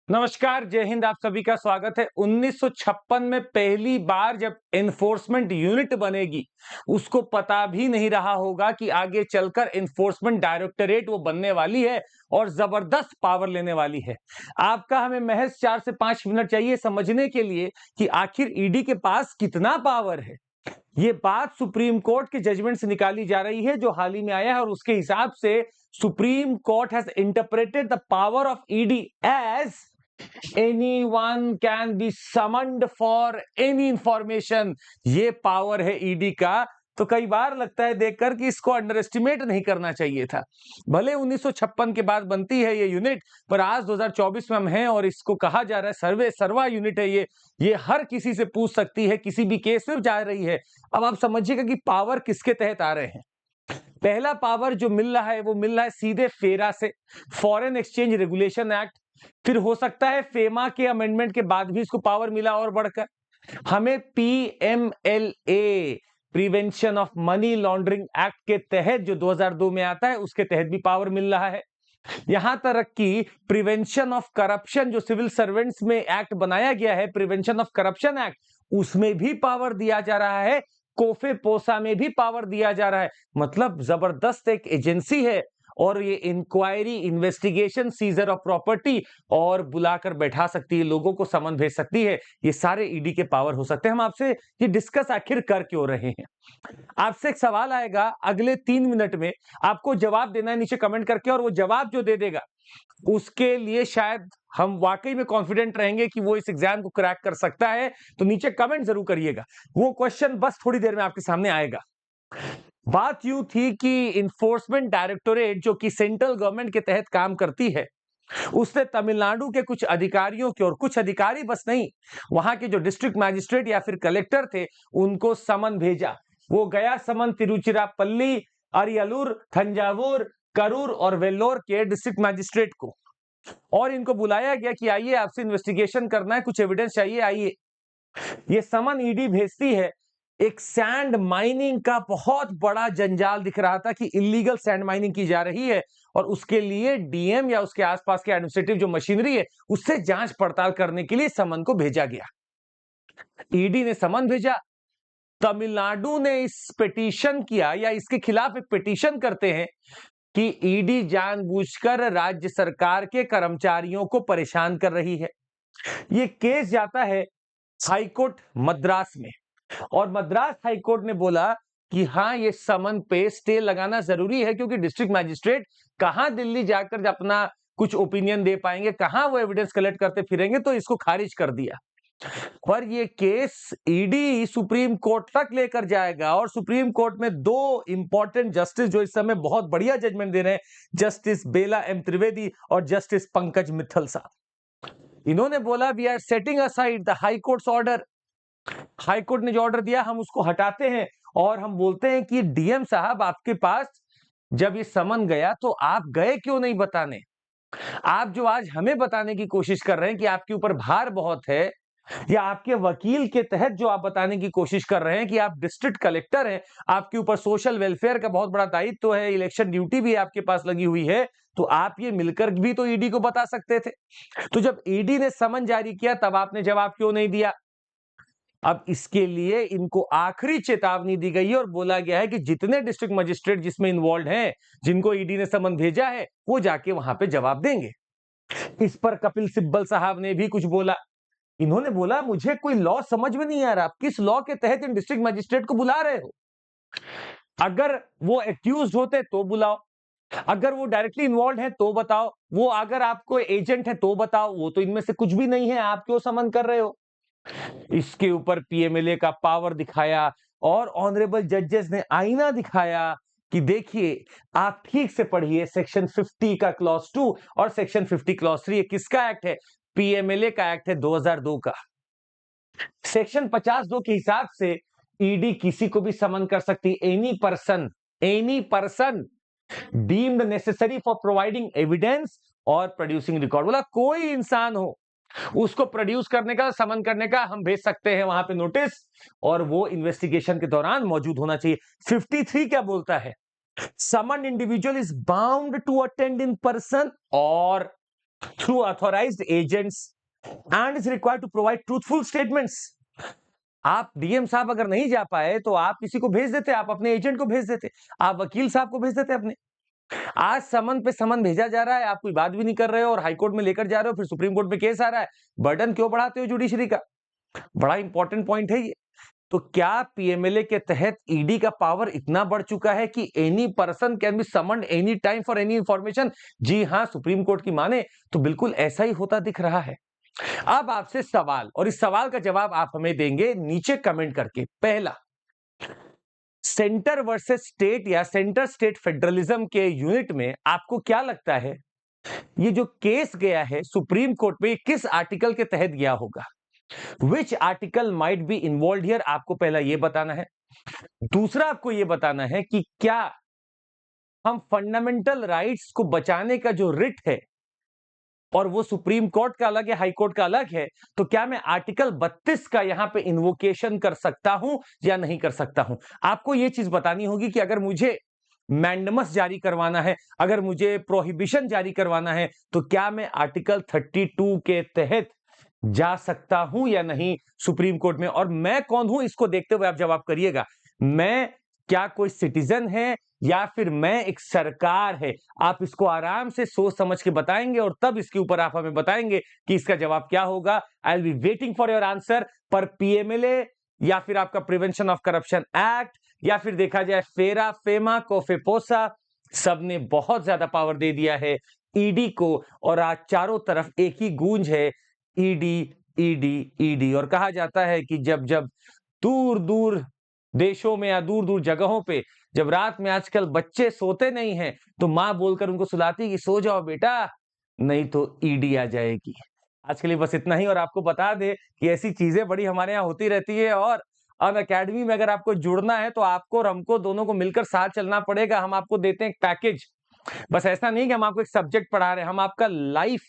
नमस्कार, जय हिंद। आप सभी का स्वागत है। 1956 में पहली बार जब एनफोर्समेंट यूनिट बनेगी, उसको पता भी नहीं रहा होगा कि आगे चलकर एनफोर्समेंट डायरेक्टरेट वो बनने वाली है और जबरदस्त पावर लेने वाली है। आपका हमें महज 4 से 5 मिनट चाहिए समझने के लिए कि आखिर ईडी के पास कितना पावर है। ये बात सुप्रीम कोर्ट के जजमेंट से निकाली जा रही है जो हाल ही में आया है, और उसके हिसाब से supreme court has interpreted the power of ED as anyone can be summoned for any information. ये पावर है ईडी का। तो कई बार लगता है देखकर कि इसको अंडर एस्टिमेट नहीं करना चाहिए था। भले 1956 के बाद बनती है ये यूनिट, पर आज 2024 में हम हैं और इसको कहा जा रहा है सर्वे सर्वा यूनिट है ये हर किसी से पूछ सकती है, किसी भी केस में जा रही है। अब आप समझिएगा कि पावर किसके तहत आ रहे हैं। पहला पावर जो मिल रहा है वो मिल रहा है सीधे फेरा से, फॉरेन एक्सचेंज रेगुलेशन एक्ट। फिर हो सकता है फेमा के अमेंडमेंट के बाद भी इसको पावर मिला और बढ़कर हमें PMLA, prevention of money laundering act के तहत जो 2002 में आता है उसके तहत भी पावर मिल रहा है। यहां तक कि प्रिवेंशन ऑफ करप्शन जो सिविल सर्वेंट्स में एक्ट बनाया गया है, प्रिवेंशन ऑफ करप्शन एक्ट, उसमें भी पावर दिया जा रहा है। कोफे पोसा में भी पावर दिया जा रहा है। मतलब जबरदस्त एक एजेंसी है और ये inquiry, investigation, seizure of property और बुलाकर बैठा सकती है, लोगों को समन भेज सकती है। ये सारे ईडी के पावर हो सकते हैं। हम आपसे ये डिस्कस आखिर कर क्यों रहे हैं। आपसे एक सवाल आएगा अगले 3 मिनट में, आपको जवाब देना है नीचे कमेंट करके, और वो जवाब जो दे देगा उसके लिए शायद हम वाकई में कॉन्फिडेंट रहेंगे कि वो इस एग्जाम को क्रैक कर सकता है। तो नीचे कमेंट जरूर करिएगा। वो क्वेश्चन बस थोड़ी देर में आपके सामने आएगा। बात यूं थी कि इन्फोर्समेंट डायरेक्टोरेट जो कि सेंट्रल गवर्नमेंट के तहत काम करती है, उसने तमिलनाडु के कुछ अधिकारियों के, और कुछ अधिकारी बस नहीं, वहां के जो डिस्ट्रिक्ट मैजिस्ट्रेट या फिर कलेक्टर थे, उनको समन भेजा। वो गया समन तिरुचिरापल्ली, अरियलूर, थंजावुर, करूर और वेल्लोर के डिस्ट्रिक्ट मैजिस्ट्रेट को, और इनको बुलाया गया कि आइए आपसे इन्वेस्टिगेशन करना है, कुछ एविडेंस चाहिए, आइए। ये समन ईडी भेजती है। एक सैंड माइनिंग का बहुत बड़ा जंजाल दिख रहा था कि इलीगल सैंड माइनिंग की जा रही है, और उसके लिए डीएम या उसके आसपास के एडमिनिस्ट्रेटिव जो मशीनरी है उससे जांच पड़ताल करने के लिए समन को भेजा गया। ईडी ने समन भेजा। तमिलनाडु ने इस पिटीशन किया, या इसके खिलाफ एक पिटीशन करते हैं कि ईडी जानबूझकर राज्य सरकार के कर्मचारियों को परेशान कर रही है। यह केस जाता है हाईकोर्ट मद्रास में, और मद्रास हाईकोर्ट ने बोला कि हां, ये समन पे स्टे लगाना जरूरी है, क्योंकि डिस्ट्रिक्ट मैजिस्ट्रेट कहां दिल्ली जाकर अपना कुछ ओपिनियन दे पाएंगे, कहां वो एविडेंस कलेक्ट करते फिरेंगे, तो इसको खारिज कर दिया। पर ये केस ईडी सुप्रीम कोर्ट तक लेकर जाएगा, और सुप्रीम कोर्ट में 2 इंपॉर्टेंट जस्टिस जो इस समय बहुत बढ़िया जजमेंट दे रहे हैं, जस्टिस बेला एम त्रिवेदी और जस्टिस पंकज मित्तल साहब, इन्होंने बोला we are setting aside the high court's order. High court ने जो ऑर्डर दिया हम उसको हटाते हैं, और हम बोलते हैं कि डीएम साहब, आपके पास जब ये समन गया तो आप गए क्यों नहीं बताने। आप जो आज हमें बताने की कोशिश कर रहे हैं कि आपके ऊपर भार बहुत है, या आपके वकील के तहत जो आप बताने की कोशिश कर रहे हैं कि आप डिस्ट्रिक्ट कलेक्टर हैं, आपके ऊपर सोशल वेलफेयर का बहुत बड़ा दायित्व है, इलेक्शन ड्यूटी भी आपके पास लगी हुई है, तो आप ये मिलकर भी तो ईडी को बता सकते थे। तो जब ईडी ने समन जारी किया तब आपने जवाब क्यों नहीं दिया। अब इसके लिए इनको आखिरी चेतावनी दी गई है, और बोला गया है कि जितने डिस्ट्रिक्ट मजिस्ट्रेट जिसमें इन्वॉल्व हैं, जिनको ईडी ने समन भेजा है, वो जाके वहां पे जवाब देंगे। इस पर कपिल सिब्बल साहब ने भी कुछ बोला। इन्होंने बोला, मुझे कोई लॉ समझ में नहीं आ रहा, आप किस लॉ के तहत इन डिस्ट्रिक्ट मजिस्ट्रेट को बुला रहे हो। अगर वो एक्यूज होते तो बुलाओ, अगर वो डायरेक्टली इन्वॉल्व है तो बताओ, वो अगर आपको एजेंट है तो बताओ, वो तो इनमें से कुछ भी नहीं है, आप क्यों समन कर रहे हो। इसके ऊपर पीएमएलए का पावर दिखाया, और ऑनरेबल जजेस ने आईना दिखाया कि देखिए, आप ठीक से पढ़िए सेक्शन 50 का क्लॉज 2 और सेक्शन 50 क्लॉज 3। किसका एक्ट है? पीएमएलए का एक्ट है 2002 का। सेक्शन 52 के हिसाब से ईडी किसी को भी समन कर सकती, any person deemed necessary for providing evidence और प्रोड्यूसिंग रिकॉर्ड। बोला कोई इंसान हो, उसको प्रोड्यूस करने का, समन करने का हम भेज सकते हैं वहां पे नोटिस, और वो इन्वेस्टिगेशन के दौरान मौजूद होना चाहिए। 53 क्या बोलता है? Summon individual is bound to attend in person और through authorized agents and is required to provide truthful statements. आप डीएम साहब अगर नहीं जा पाए तो आप किसी को भेज देते, आप अपने एजेंट को भेज देते, आप वकील साहब को भेज देते अपने। आज समन पे समन भेजा जा रहा है, आप कोई बात भी नहीं कर रहे हो और हाईकोर्ट में लेकर जा रहे हो, फिर सुप्रीम कोर्ट में केस आ रहा है। बर्डन क्यों बढ़ाते हो जुडिशरी का? बड़ा इंपॉर्टेंट पॉइंट है ये। तो क्या पीएमएलए के तहत ईडी का पावर इतना बढ़ चुका है कि any person can be summoned any time for any information? जी हां, सुप्रीम कोर्ट की माने तो बिल्कुल ऐसा ही होता दिख रहा है। अब आपसे सवाल, और इस सवाल का जवाब आप हमें देंगे नीचे कमेंट करके। पहला, सेंटर वर्सेस स्टेट या सेंटर स्टेट फेडरलिज्म के यूनिट में आपको क्या लगता है ये जो केस गया है सुप्रीम कोर्ट में, किस आर्टिकल के तहत गया होगा? Which article might be involve here, आपको पहला यह बताना है। दूसरा, आपको यह बताना है कि क्या हम फंडामेंटल राइट्स को बचाने का जो रिट है और वो सुप्रीम कोर्ट का अलग है, हाई कोर्ट का अलग है, तो क्या मैं आर्टिकल 32 का यहां पे इन्वोकेशन कर सकता हूं या नहीं कर सकता हूं? आपको यह चीज बतानी होगी कि अगर मुझे मैंडमस जारी करवाना है, अगर मुझे प्रोहिबिशन जारी करवाना है, तो क्या मैं आर्टिकल 32 के तहत जा सकता हूं या नहीं सुप्रीम कोर्ट में? और मैं कौन हूं इसको देखते हुए आप जवाब करिएगा। मैं क्या कोई सिटीजन है या फिर मैं एक सरकार है? आप इसको आराम से सोच समझ के बताएंगे और तब इसके ऊपर आप हमें बताएंगे कि इसका जवाब क्या होगा। I will be waiting for your answer. पर पीएमएलए या फिर आपका प्रिवेंशन ऑफ करप्शन एक्ट या फिर देखा जाए फेरा, फेमा, कोफेपोसा, सबने बहुत ज्यादा पावर दे दिया है ईडी को, और आज चारों तरफ एक ही गूंज है, ईडी ईडी ईडी। और कहा जाता है कि जब जब दूर दूर देशों में या दूर दूर जगहों पे जब रात में आजकल बच्चे सोते नहीं हैं तो मां बोलकर उनको सुलाती है कि सो जाओ बेटा, नहीं तो ईडी आ जाएगी। आज के लिए बस इतना ही। और आपको बता दे कि ऐसी चीजें बड़ी हमारे यहाँ होती रहती है, और अनअकैडमी में अगर आपको जुड़ना है तो आपको और हमको दोनों को मिलकर साथ चलना पड़ेगा। हम आपको देते हैं एक पैकेज। बस ऐसा नहीं कि हम आपको एक सब्जेक्ट पढ़ा रहे हैं, हम आपका लाइफ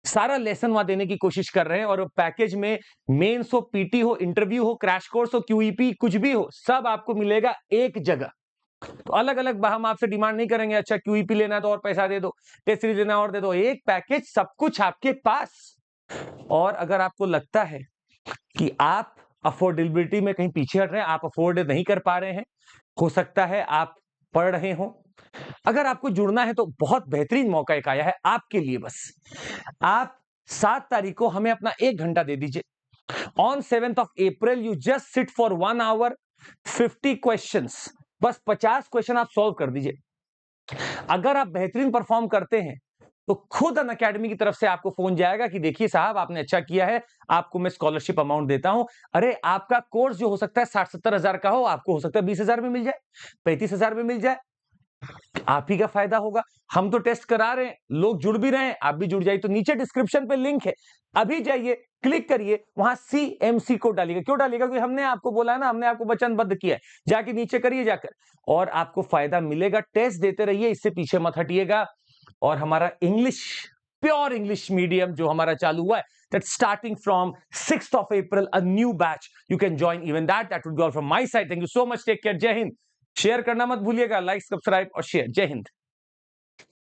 सारा लेसन वहां देने की कोशिश कर रहे हैं। और पैकेज में मेंस हो, पीटी हो, इंटरव्यू हो, क्रैश कोर्स हो, क्यूईपी, कुछ भी हो, सब आपको मिलेगा एक जगह। तो अलग अलग हम आपसे डिमांड नहीं करेंगे, अच्छा क्यूईपी लेना तो और पैसा दे दो, टेस्ट सीरीज लेना और दे दो। एक पैकेज, सब कुछ आपके पास। और अगर आपको लगता है कि आप अफोर्डेबिलिटी में कहीं पीछे हट रहे हैं, आप अफोर्ड नहीं कर पा रहे हैं, हो सकता है आप पढ़ रहे हो, अगर आपको जुड़ना है तो बहुत बेहतरीन मौका एक आया है आपके लिए। बस आप 7 तारीख को हमें अपना 1 घंटा दे दीजिए। On 7th of April you just sit for 1 hour, 50 questions, बस 50 क्वेश्चन आप सॉल्व कर दीजिए। अगर आप बेहतरीन परफॉर्म करते हैं तो खुद अनअकैडमी की तरफ से आपको फोन जाएगा कि देखिए साहब आपने अच्छा किया है, आपको मैं स्कॉलरशिप अमाउंट देता हूं। अरे आपका कोर्स जो हो सकता है 60-70 हजार का हो, आपको हो सकता है 20,000 में मिल जाए, 35,000 में मिल जाए, आप ही का फायदा होगा। हम तो टेस्ट करा रहे हैं, लोग जुड़ भी रहे हैं, आप भी जुड़ जाइए। तो नीचे डिस्क्रिप्शन पे लिंक है, अभी जाइए, क्लिक करिए, वहां CMC कोड डालिएगा। क्यों डालिएगा? क्योंकि हमने आपको बोला है ना, हमने आपको वचनबद्ध किया है। जाके नीचे करिए जाकर, और आपको फायदा मिलेगा। टेस्ट देते रहिए, इससे पीछे मत हटिएगा। और हमारा इंग्लिश, प्योर इंग्लिश मीडियम जो हमारा चालू हुआ है, that starting from 6th of April, a new batch, you can join even that would be all from my side. Thank you so much, take care, जय हिंद। शेयर करना मत भूलिएगा, like, subscribe और शेयर। जय हिंद।